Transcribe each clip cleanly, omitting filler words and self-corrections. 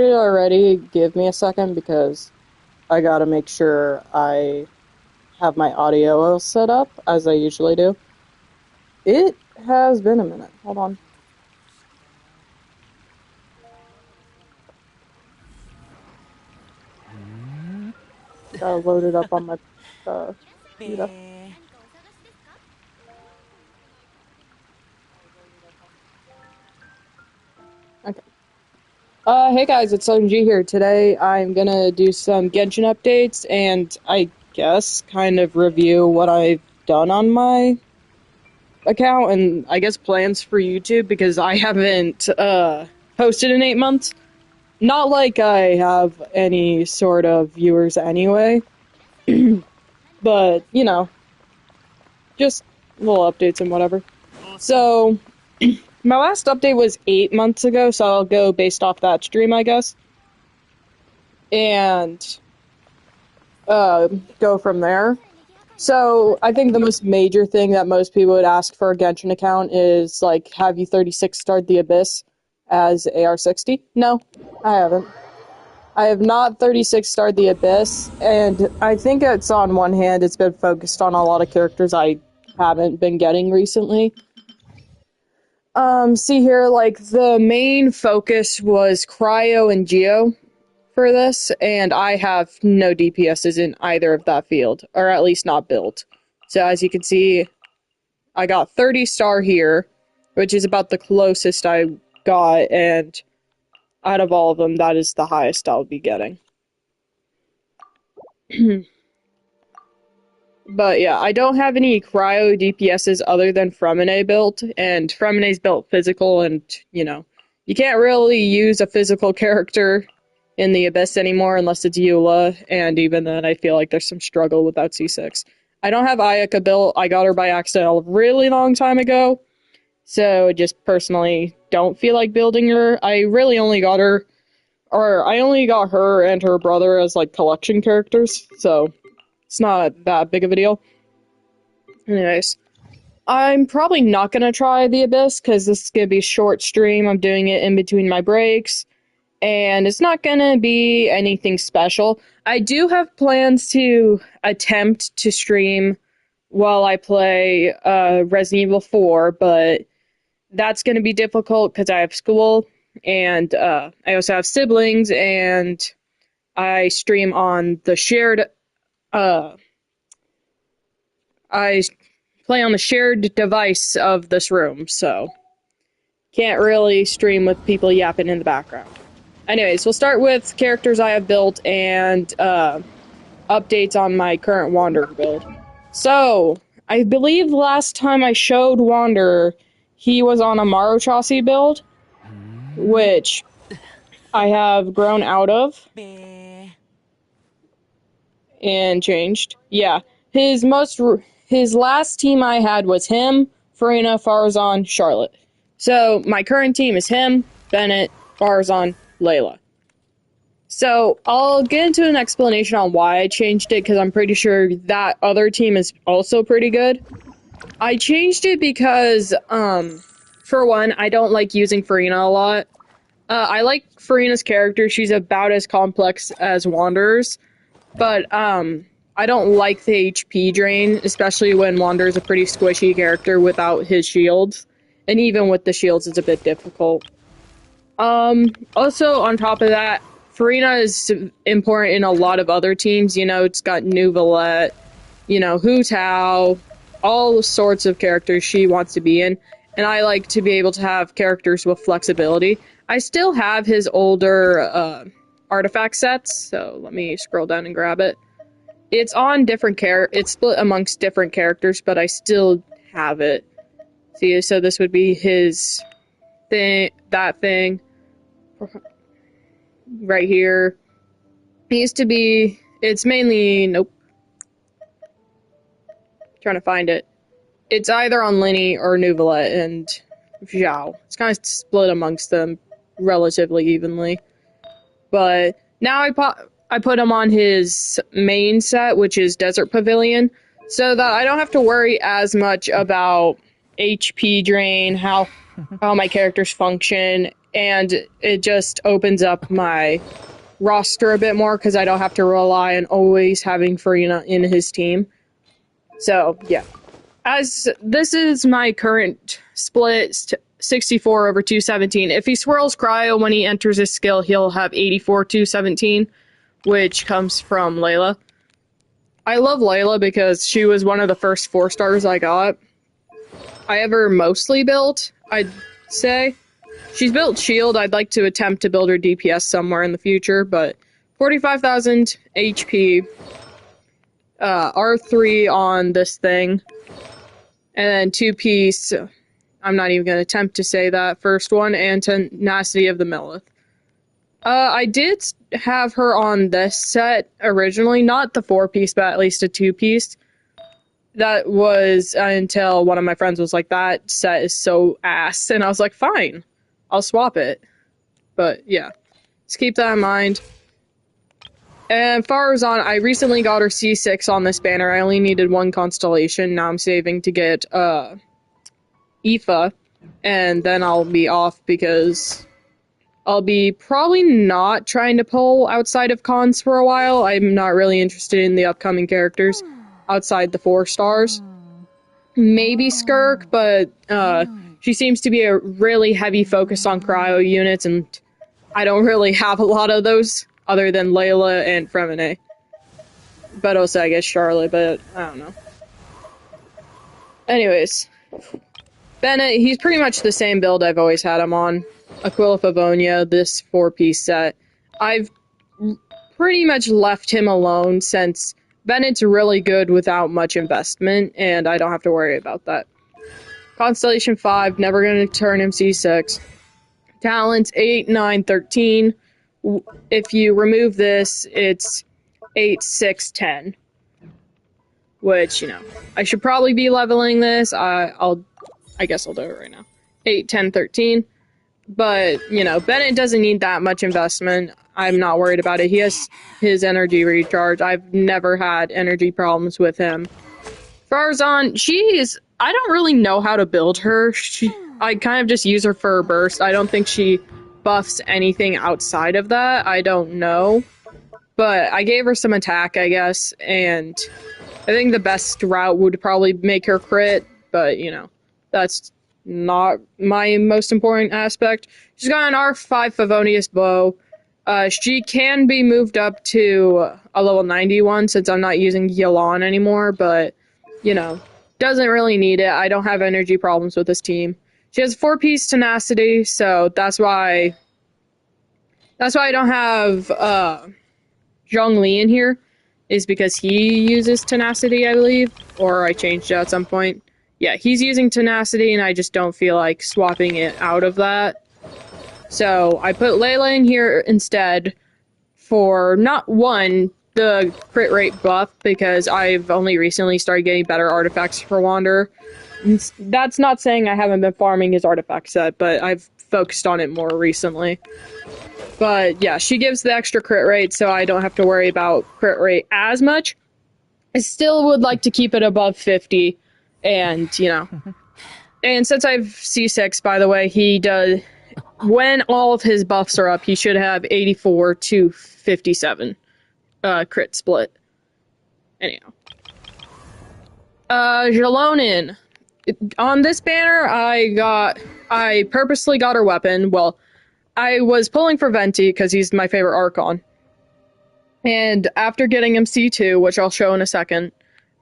already. Give me a second because I gotta make sure I have my audio all set up as I usually do. It has been a minute. Hold on. Gotta load it up on my computer. Okay. Hey guys, it's OMG here. Today I'm gonna do some Genshin updates and I guess kind of review what I've done on my account and I guess plans for YouTube because I haven't posted in 8 months. Not like I have any sort of viewers anyway, but you know, just little updates and whatever. So my last update was 8 months ago, so I'll go based off that stream, I guess, and go from there. So I think the most major thing that most people would ask for a Genshin account is like, have you 36 starred the Abyss as AR60? No, I haven't. I have not 36 starred the Abyss, and I think it's on one hand it's been focused on a lot of characters I haven't been getting recently. See here, like, the main focus was Cryo and Geo for this, and I have no DPSs in either of that field, or at least not built. So as you can see, I got 30 star here, which is about the closest I got, and out of all of them, that is the highest I'll be getting. But yeah, I don't have any cryo DPSs other than Fremine built, and Fremine's built physical, and, you know, you can't really use a physical character in the Abyss anymore unless it's Eula, and even then I feel like there's some struggle without C6. I don't have Ayaka built, I got her by accident a really long time ago, so just personally don't feel like building her. I really only got her, or I only got her and her brother as like collection characters, so it's not that big of a deal. Anyways, I'm probably not going to try the Abyss because this is going to be a short stream. I'm doing it in between my breaks, and it's not going to be anything special. I do have plans to attempt to stream while I play Resident Evil 4, but that's going to be difficult because I have school, and I also have siblings, and I stream on the shared I play on the shared device of this room, so can't really stream with people yapping in the background. Anyways, we'll start with characters I have built and updates on my current Wanderer build. So, I believe last time I showed Wanderer, he was on a Marochassi build, which I have grown out of and changed. Yeah, his last team I had was him, Farina, Farazan, Charlotte. So my current team is him, Bennett, Farazan, Layla. So I'll get into an explanation on why I changed it, because I'm pretty sure that other team is also pretty good. I changed it because, for one, I don't like using Farina a lot. I like Farina's character. She's about as complex as Wanderer's. But, I don't like the HP drain, especially when Wanderer's a pretty squishy character without his shields. And even with the shields, it's a bit difficult. Also, on top of that, Farina is important in a lot of other teams. You know, it's got New Valette, you know, Hu Tao, all sorts of characters she wants to be in. And I like to be able to have characters with flexibility. I still have his older, artifact sets, so let me scroll down and grab it. It's on different it's split amongst different characters, but I still have it. See, so this would be his thing, that thing, right here. It used to be, it's mainly, nope. Trying to find it. It's either on Lenny or Nuvalet and Zhao. It's kind of split amongst them relatively evenly. But now I put him on his main set, which is Desert Pavilion, so that I don't have to worry as much about HP drain, how my characters function, and it just opens up my roster a bit more because I don't have to rely on always having Farina in his team. So, yeah. As this is my current split, 64 over 217. If he swirls Cryo when he enters his skill, he'll have 84 217, which comes from Layla. I love Layla because she was one of the first 4-stars I got. I ever mostly built, I'd say. She's built shield. I'd like to attempt to build her DPS somewhere in the future, but 45,000 HP, R3 on this thing, and then 2-piece, I'm not even going to attempt to say that first one, and Tenacity of the Millith. I did have her on this set originally, not the 4-piece, but at least a 2-piece. That was until one of my friends was like, that set is so ass, and I was like, fine, I'll swap it. But yeah, just keep that in mind. And Farazan, I recently got her C6 on this banner. I only needed 1 constellation. Now I'm saving to get Aoife, and then I'll be off because I'll be probably not trying to pull outside of cons for a while. I'm not really interested in the upcoming characters outside the 4 stars. Maybe Skirk, but she seems to be a really heavy focus on cryo units, and I don't really have a lot of those other than Layla and Fremine. But also, I guess, Charlotte, but I don't know. Anyways, Bennett, he's pretty much the same build I've always had him on. Aquila Favonia, this 4-piece set. I've pretty much left him alone since Bennett's really good without much investment, and I don't have to worry about that. Constellation 5, never going to turn him C6. Talents 8, 9, 13. If you remove this, it's 8, 6, 10. Which, you know, I should probably be leveling this. I guess I'll do it right now. 8, 10, 13. But, you know, Bennett doesn't need that much investment. I'm not worried about it. He has his energy recharge. I've never had energy problems with him. Farazan, I don't really know how to build her. I kind of just use her for a burst. I don't think she buffs anything outside of that. I don't know. But I gave her some attack, I guess, and I think the best route would probably make her crit, but, you know, that's not my most important aspect. She's got an R5 Favonius bow. She can be moved up to a level 91 since I'm not using Yelan anymore, but, you know, doesn't really need it. I don't have energy problems with this team. She has 4-piece tenacity, so that's why I don't have Zhongli in here, is because he uses tenacity, I believe, or I changed it at some point. Yeah, he's using tenacity, and I just don't feel like swapping it out of that. So I put Layla in here instead for, not one, the crit rate buff, because I've only recently started getting better artifacts for Wanderer. That's not saying I haven't been farming his artifact set, but I've focused on it more recently. But yeah, she gives the extra crit rate, so I don't have to worry about crit rate as much. I still would like to keep it above 50, and, you know. And since I've C6, by the way, he does... When all of his buffs are up, he should have 84 to 57 crit split. Anyhow. Jalonin. On this banner, I purposely got her weapon. Well, I was pulling for Venti because he's my favorite Archon. And after getting him C2, which I'll show in a second,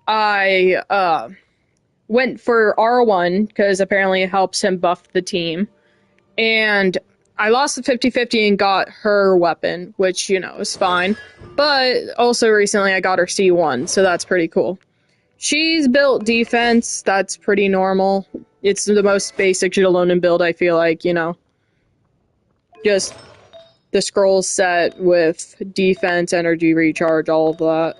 I went for R1 because apparently it helps him buff the team. And I lost the 50-50 and got her weapon, which, you know, is fine. But also recently I got her C1, so that's pretty cool. She's built defense, that's pretty normal. It's the most basic Jalonin build, I feel like, you know. Just the scrolls set with defense, energy recharge, all of that.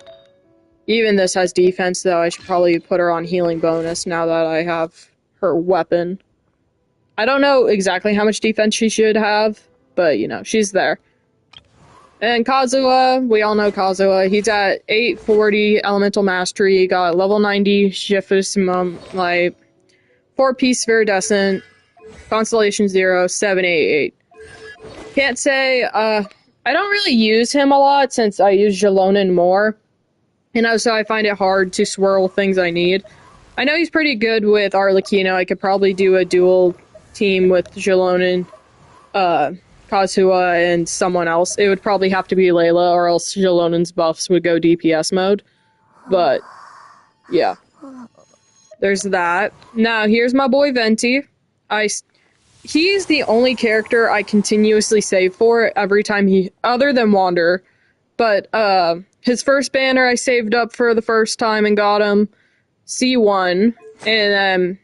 Even this has defense, though. I should probably put her on healing bonus now that I have her weapon. I don't know exactly how much defense she should have, but, you know, she's there. And Kazuha, we all know Kazuha. He's at 840 Elemental Mastery. He got level 90 Shifusimum Light, 4-piece Viridescent, Constellation 0, 788. Can't say, I don't really use him a lot since I use Jalonin more. And also I find it hard to swirl things I need. I know he's pretty good with Arlecchino. I could probably do a dual team with Jalonin, Kazuha, and someone else. It would probably have to be Layla, or else Jalonin's buffs would go DPS mode. But, yeah. There's that. Now, here's my boy Venti. He's the only character I continuously save for every time other than Wander. But, his first banner I saved up for the first time and got him C1. And then,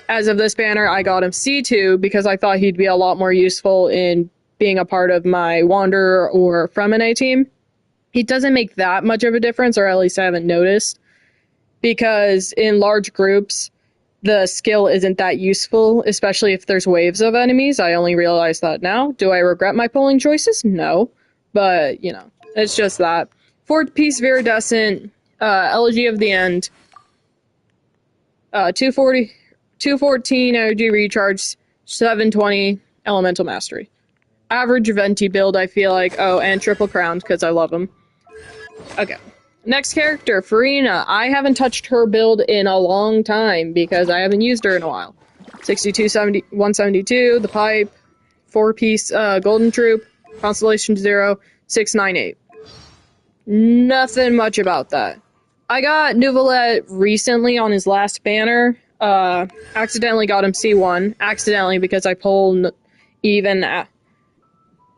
as of this banner, I got him C2 because I thought he'd be a lot more useful in being a part of my Wander or Fremine team. He doesn't make that much of a difference, or at least I haven't noticed, because in large groups, the skill isn't that useful, especially if there's waves of enemies. I only realized that now. Do I regret my polling choices? No. But, you know, it's just that. 4-piece Viridescent, Elegy of the End, 214 energy recharge, 720 elemental mastery. Average Venti build, I feel like. Oh, and triple crowned because I love him. Okay. Next character, Farina. I haven't touched her build in a long time because I haven't used her in a while. 172, the pipe, 4-piece golden troop, constellation 0, 698. Nothing much about that. I got Nouvelet recently on his last banner. Accidentally got him C1. Accidentally because I pulled even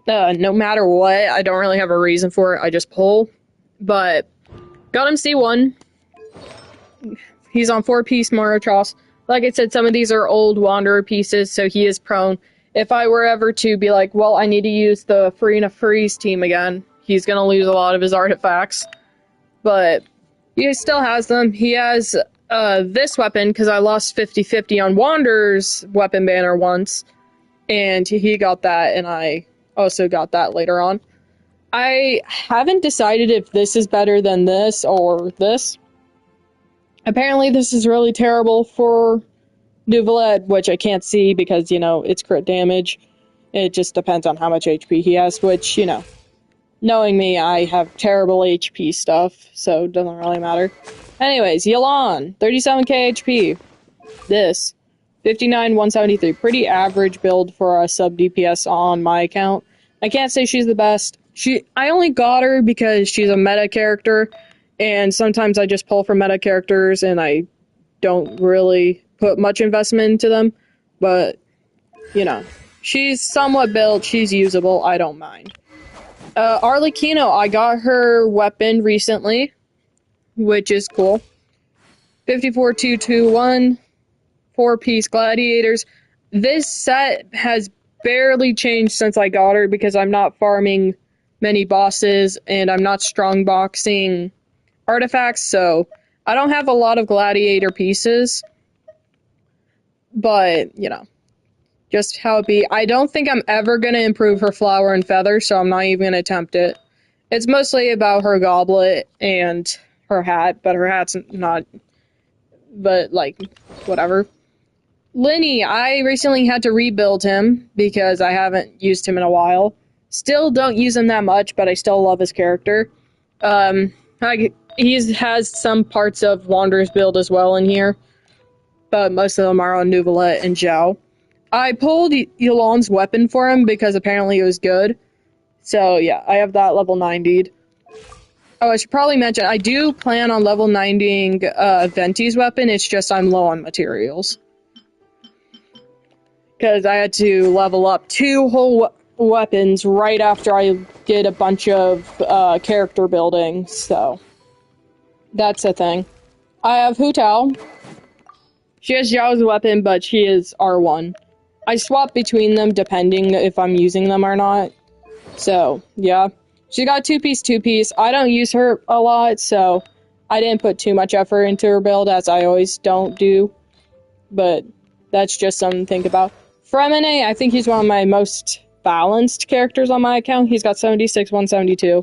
no matter what. I don't really have a reason for it. I just pull. But got him C1. He's on 4-piece Marotros. Like I said, some of these are old Wanderer pieces, so he is prone. If I were ever to be like, well, I need to use the Farina Freeze team again, he's going to lose a lot of his artifacts. But he still has them. He has this weapon, because I lost 50-50 on Wanderer's weapon banner once, and he got that, and I also got that later on. I haven't decided if this is better than this or this. Apparently this is really terrible for Nouvelet, which I can't see because, you know, it's crit damage. It just depends on how much HP he has, which, you know, knowing me, I have terrible HP stuff, so it doesn't really matter. Anyways, Yelan, 37k HP. This, 59, 173. Pretty average build for a sub DPS on my account. I can't say she's the best. I only got her because she's a meta character, and sometimes I just pull from meta characters and I don't really put much investment into them. But, you know, she's somewhat built, she's usable, I don't mind. Arlecchino, I got her weapon recently, which is cool. 54-221, 4-piece gladiators. This set has barely changed since I got her because I'm not farming many bosses and I'm not strong boxing artifacts, so I don't have a lot of gladiator pieces. But, you know, just how it be. I don't think I'm ever going to improve her flower and feather, so I'm not even going to attempt it. It's mostly about her goblet and her hat, but her hat's not, but, like, whatever. Linny, I recently had to rebuild him because I haven't used him in a while. Still don't use him that much, but I still love his character. He has some parts of Wanderer's build as well in here, but most of them are on Nouvelet and Zhao. I pulled Yelan's weapon for him because apparently it was good. So yeah, I have that level 90'd. Oh, I should probably mention, I do plan on level 90'ing Venti's weapon, it's just I'm low on materials. Because I had to level up 2 whole weapons right after I did a bunch of character building, so that's a thing. I have Hu Tao. She has Zhao's weapon, but she is R1. I swap between them depending if I'm using them or not. So, yeah. She got 2-piece. I don't use her a lot, so I didn't put too much effort into her build, as I always don't do. But that's just something to think about. Fremine, I think he's one of my most balanced characters on my account. He's got 76, 172.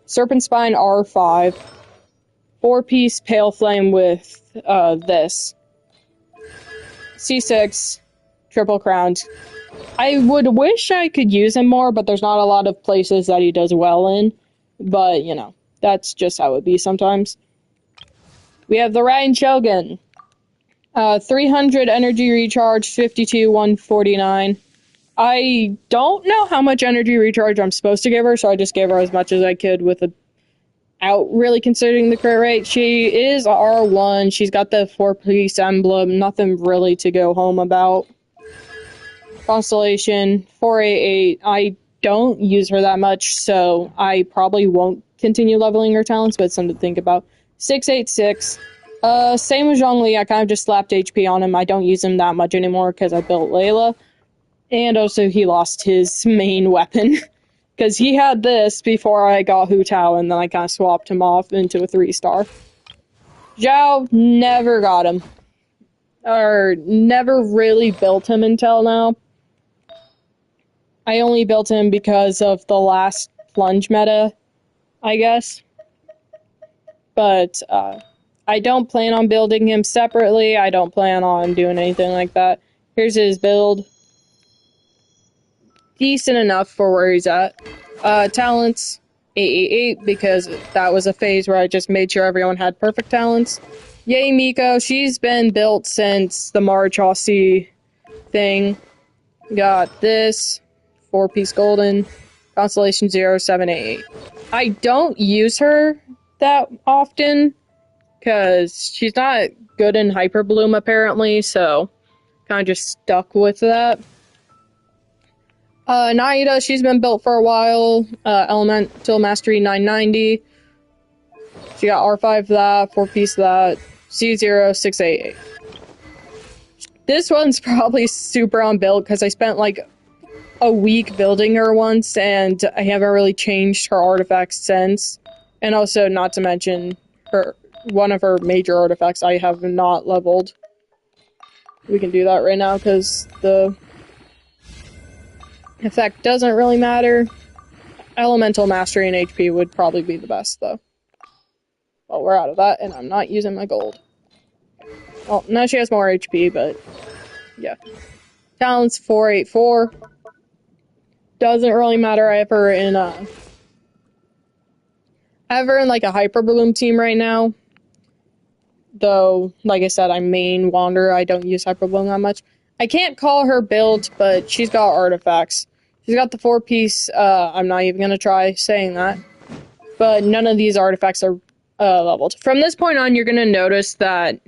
Serpent Spine R5. 4-piece Pale Flame with this. C6, triple crowned. I would wish I could use him more, but there's not a lot of places that he does well in. But, you know, that's just how it be sometimes. We have the Ryan Shogun. 300 energy recharge, 52, 149. I don't know how much energy recharge I'm supposed to give her, so I just gave her as much as I could without really considering the crit rate. She is R1. She's got the 4-piece emblem. Nothing really to go home about. Constellation 488. I don't use her that much, so I probably won't continue leveling her talents, but it's something to think about. 686. Same with Zhongli. I kind of just slapped HP on him. I don't use him that much anymore because I built Layla. And also he lost his main weapon. Because he had this before I got Hu Tao, and then I kind of swapped him off into a 3-star. Zhao, never got him. Or never really built him until now. I only built him because of the last plunge meta, I guess. But I don't plan on building him separately. I don't plan on doing anything like that. Here's his build. Decent enough for where he's at. Talents, 888, because that was a phase where I just made sure everyone had perfect talents. Yay, Miko. She's been built since the Marichaussee thing. Got this. 4-piece golden. Constellation 0788. I don't use her that often because she's not good in Hyper Bloom apparently, so kind of just stuck with that. Naida, she's been built for a while. Elemental Mastery 990. She got R5 that, 4-piece that, C0688. This one's probably super on build because I spent like a week building her once, and I haven't really changed her artifacts since. And also, not to mention, one of her major artifacts I have not leveled. We can do that right now, because the effect doesn't really matter. Elemental Mastery and HP would probably be the best, though. Well, we're out of that, and I'm not using my gold. Well, now she has more HP, but yeah. Talents 484. Doesn't really matter. I have her in like a Hyper Bloom team right now. Though, like I said, I'm main Wanderer. I don't use Hyper Bloom that much. I can't call her build, but she's got artifacts. She's got the 4-piece. I'm not even going to try saying that. But none of these artifacts are leveled. From this point on, you're going to notice that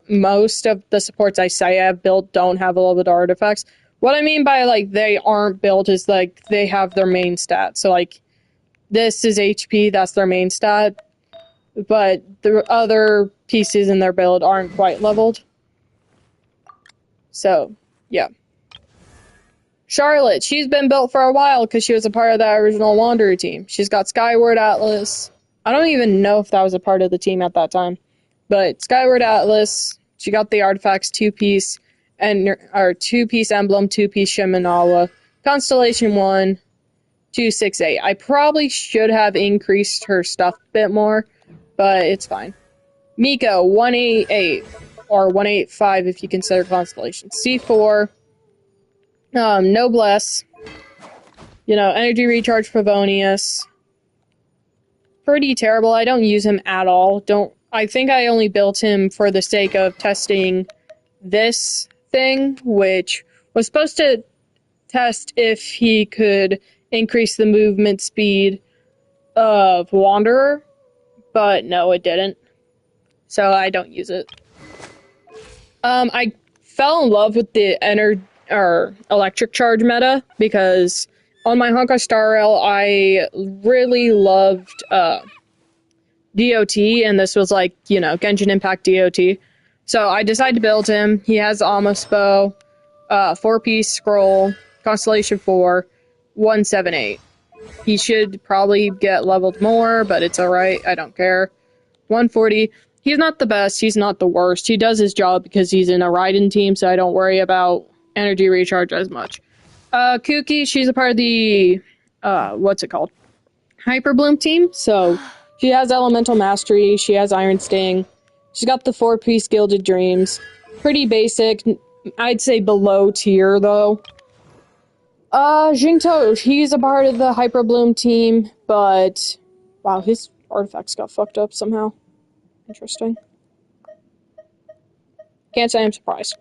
most of the supports I say I have built don't have leveled artifacts. What I mean by, like, they aren't built is, like, they have their main stat. So, like, this is HP, that's their main stat. But the other pieces in their build aren't quite leveled. So, yeah. Charlotte, she's been built for a while because she was a part of that original Wanderer team. She's got Skyward Atlas. I don't even know if that was a part of the team at that time. But Skyward Atlas, she got the artifacts 2-piece. And our 2-piece emblem, 2-piece Shimenawa, Constellation 1, 268. I probably should have increased her stuff a bit more, but it's fine. Miko, 188, or 185 if you consider Constellation. C4, Noblesse, Energy Recharge Favonius. Pretty terrible. I don't use him at all. I think I only built him for the sake of testing this thing, which was supposed to test if he could increase the movement speed of Wanderer, but no, it didn't. So I don't use it. I fell in love with the electric charge meta because on my Honkai Star Rail, I really loved DOT, and this was like, Genshin Impact DOT. So I decided to build him. He has Almost Bow, 4-piece scroll, Constellation 4, 178. He should probably get leveled more, but it's alright. I don't care. 140. He's not the best. He's not the worst. He does his job because he's in a Raiden team, so I don't worry about energy recharge as much. Kuki, she's a part of the, Hyper Bloom team. So she has Elemental Mastery. She has Iron Sting. She's got the 4-piece Gilded Dreams. Pretty basic. I'd say below tier, though. Jingto, he's a part of the Hyper Bloom team, but wow, his artifacts got fucked up somehow. Interesting. Can't say I'm surprised.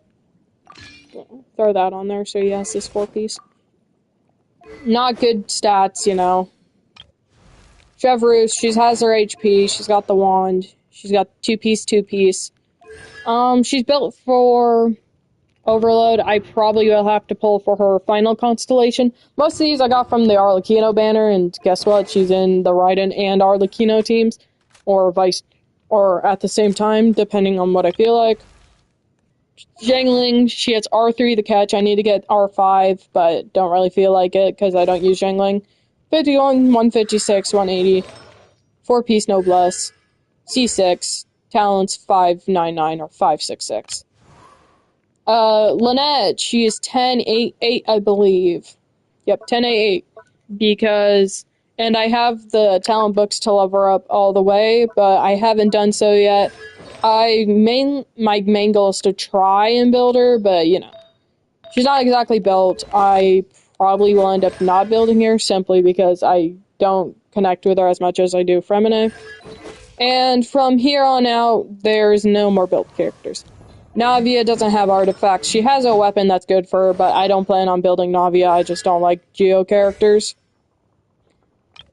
Throw that on there so he has this 4-piece. Not good stats, you know. Chevroose, she has her HP, she's got the wand, she's got 2-piece, 2-piece. She's built for Overload. I probably will have to pull for her final constellation. Most of these I got from the Arlecchino banner, and guess what? She's in the Raiden and Arlecchino teams, or at the same time, depending on what I feel like. Zhangling, she gets R3 the catch. I need to get R5, but don't really feel like it because I don't use Zhangling. 51, 156, 180. 4-piece Noblesse. C6. Talents 599 or 566. Lynette, she is 10-8-8, I believe. Yep, 10-8-8. Because, and I have the talent books to level her up all the way, but I haven't done so yet. My main goal is to try and build her, but, you know, she's not exactly built. I probably will end up not building her simply because I don't connect with her as much as I do Fremine. And from here on out, there's no more built characters. Navia doesn't have artifacts. She has a weapon that's good for her, but I don't plan on building Navia. I just don't like Geo characters.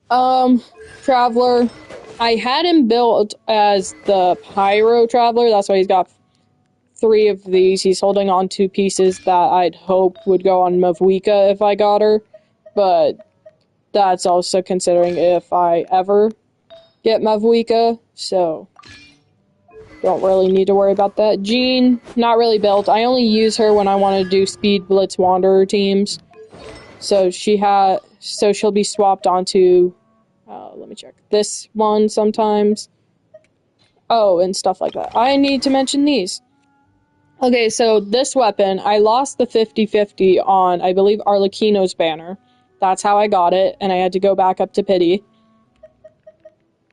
Traveler. I had him built as the Pyro Traveler. That's why he's got 3 of these. He's holding on 2 pieces that I'd hope would go on Mavuika if I got her. But that's also considering if I ever get Mavuika. So don't really need to worry about that. Jean, not really built. I only use her when I want to do Speed Blitz Wanderer teams. So she'll be swapped onto, let me check, this one sometimes. Oh, and stuff like that. I need to mention these. Okay, so this weapon, I lost the 50-50 on, I believe, Arlecchino's banner. That's how I got it, and I had to go back up to Pity.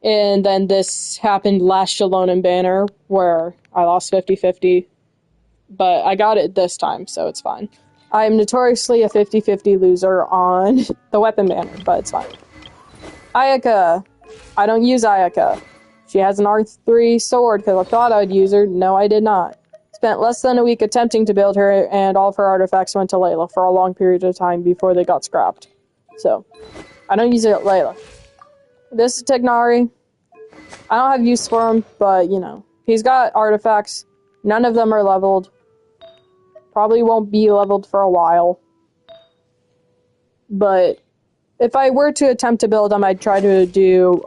And then this happened last Shalonen banner, where I lost 50-50. But I got it this time, so it's fine. I'm notoriously a 50-50 loser on the weapon banner, but it's fine. Ayaka. I don't use Ayaka. She has an R3 sword, because I thought I'd use her. No, I did not. Spent less than a week attempting to build her, and all of her artifacts went to Layla for a long period of time before they got scrapped. So, I don't use it at Layla. This is Tignari. I don't have use for him, but, you know, he's got artifacts. None of them are leveled. Probably won't be leveled for a while. But if I were to attempt to build him, I'd try to do,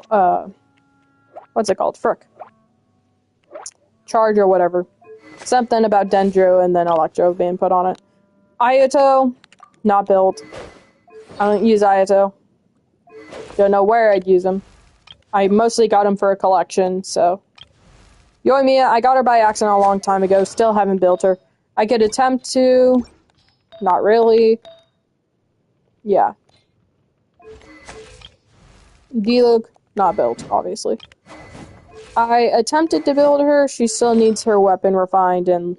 what's it called? Frick. Charge or whatever. Something about Dendro and then Electro being put on it. Ayato, not built. I don't use Ayato. Don't know where I'd use him. I mostly got him for a collection, so. Yoimiya, I got her by accident a long time ago. Still haven't built her. I could attempt to. Not really. Yeah. Diluc, not built, obviously. I attempted to build her. She still needs her weapon refined and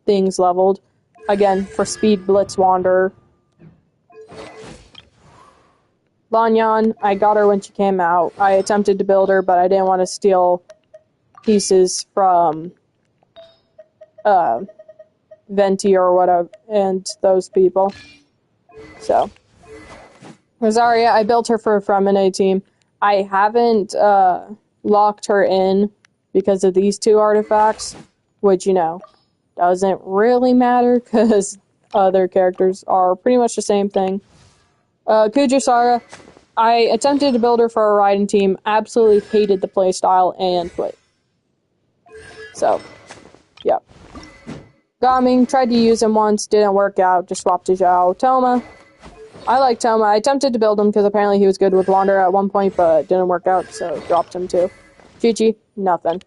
things leveled. Again, for Speed Blitz Wanderer. Lanyan, I got her when she came out. I attempted to build her, but I didn't want to steal pieces from Venti or whatever, and those people. So. Rosaria, I built her for a Fremine team. I haven't locked her in because of these 2 artifacts, which, you know, doesn't really matter because other characters are pretty much the same thing. Kujusara, I attempted to build her for a Raiden team, absolutely hated the playstyle, and quit. So, yep. Gaming, tried to use him once, didn't work out, just swapped to Zhao. Toma, I like Toma. I attempted to build him because apparently he was good with Wander at one point, but didn't work out, so dropped him too. Chi-Chi, nothing.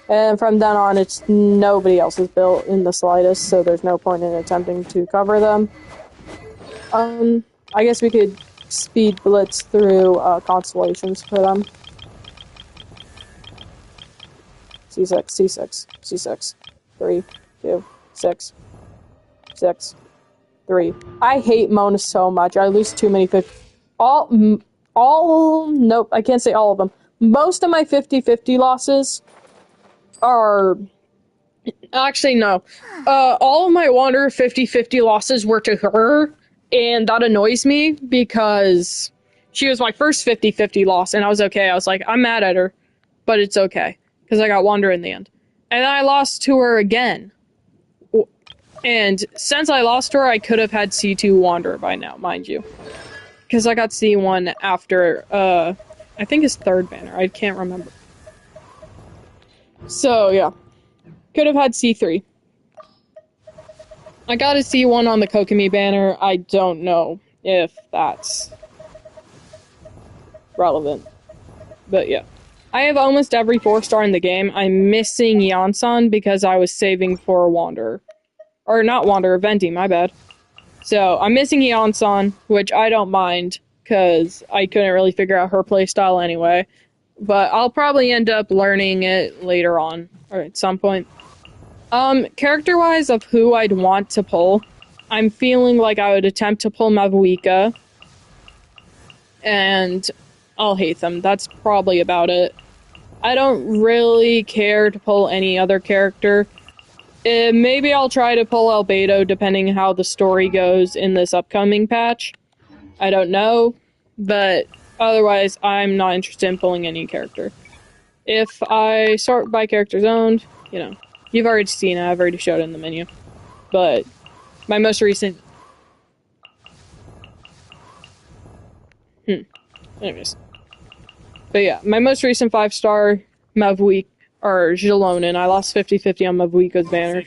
And from then on, it's nobody else is built in the slightest, so there's no point in attempting to cover them. I guess we could speed blitz through constellations for them. C6, C6, C6. 3, 2, 6, 6, 3. I hate Mona so much. I lose too many 50. Nope, I can't say all of them. Most of my 50-50 losses are... Actually, no. All of my Wander 50-50 losses were to her, and that annoys me because she was my first 50-50 loss, and I was okay. I was like, I'm mad at her, but it's okay, because I got Wander in the end. And then I lost to her again. And since I lost to her, I could have had C2 Wander by now, mind you. Because I got C1 after, I think his third banner. I can't remember. So, yeah. Could have had C3. I got a C1 on the Kokomi banner. I don't know if that's relevant. But yeah. I have almost every 4-star in the game. I'm missing Yansan because I was saving for Wanderer. Or not Wanderer, Venti, my bad. So I'm missing Yansan, which I don't mind because I couldn't really figure out her playstyle anyway. But I'll probably end up learning it later on, or at some point. Character-wise of who I'd want to pull, I'm feeling like I would attempt to pull Mavuika. And I'll hate them. That's probably about it. I don't really care to pull any other character. Maybe I'll try to pull Albedo depending how the story goes in this upcoming patch. I don't know, but otherwise I'm not interested in pulling any character. If I sort by characters owned, you know, you've already seen it, I've already showed it in the menu. But my most recent... Anyways. But yeah, my most recent 5-star Mavuika, or Xilonen, I lost 50-50 on Mavuika's banner.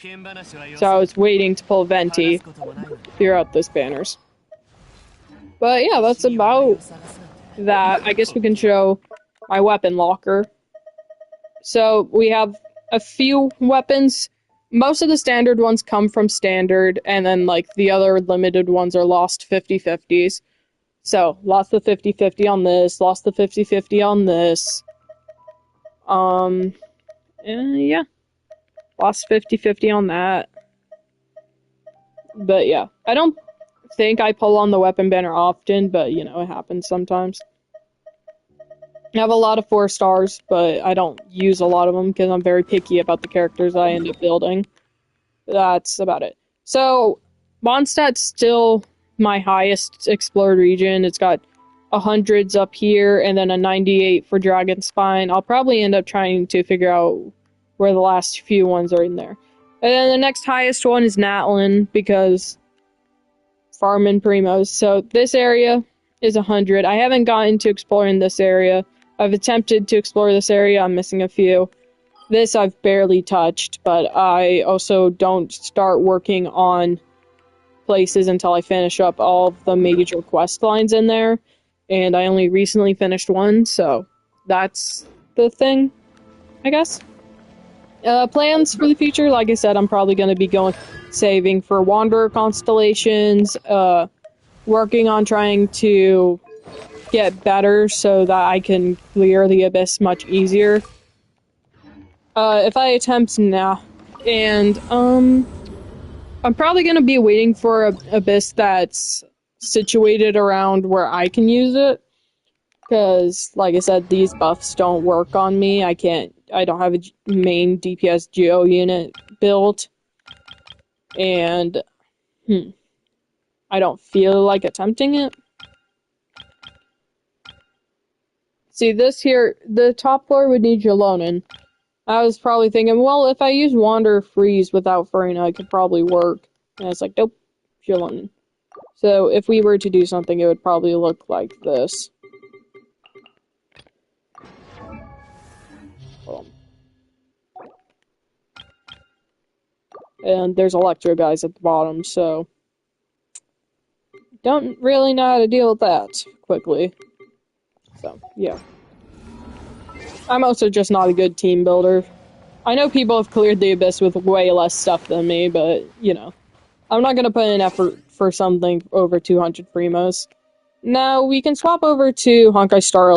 So I was waiting to pull Venti throughout those banners. But yeah, that's about that. I guess we can show my weapon locker. So we have a few weapons. Most of the standard ones come from standard, and then like the other limited ones are lost 50-50s. So, lost the 50-50 on this, lost the 50-50 on this. Yeah. Lost 50-50 on that. But yeah, I don't think I pull on the weapon banner often, but you know, it happens sometimes. I have a lot of 4-stars, but I don't use a lot of them because I'm very picky about the characters I end up building. That's about it. So, Mondstadt's still my highest explored region. It's got 100s up here and then a 98 for Dragon Spine. I'll probably end up trying to figure out where the last few ones are in there. And then the next highest one is Natlin because farming primos. So this area is 100. I haven't gotten to exploring this area. I've attempted to explore this area. I'm missing a few. This I've barely touched, but I also don't start working on places until I finish up all of the major quest lines in there, and I only recently finished one, so that's the thing, I guess. Plans for the future, like I said, I'm probably going to be saving for Wanderer constellations, working on trying to get better so that I can clear the Abyss much easier. If I attempt now, and, I'm probably going to be waiting for a Abyss that's situated around where I can use it. Because, like I said, these buffs don't work on me. I don't have a main DPS Geo unit built. And, I don't feel like attempting it. See, this here, the top floor would need Xilonen. I was probably thinking, well, if I use Wander Freeze without Furina, it could probably work. And it's like, nope, Xilonen. So if we were to do something, it would probably look like this. And there's Electro guys at the bottom, so... Don't really know how to deal with that quickly. So, yeah. I'm also just not a good team builder. I know people have cleared the Abyss with way less stuff than me, but, you know. I'm not gonna put in effort for something over 200 primos. Now, we can swap over to Honkai Star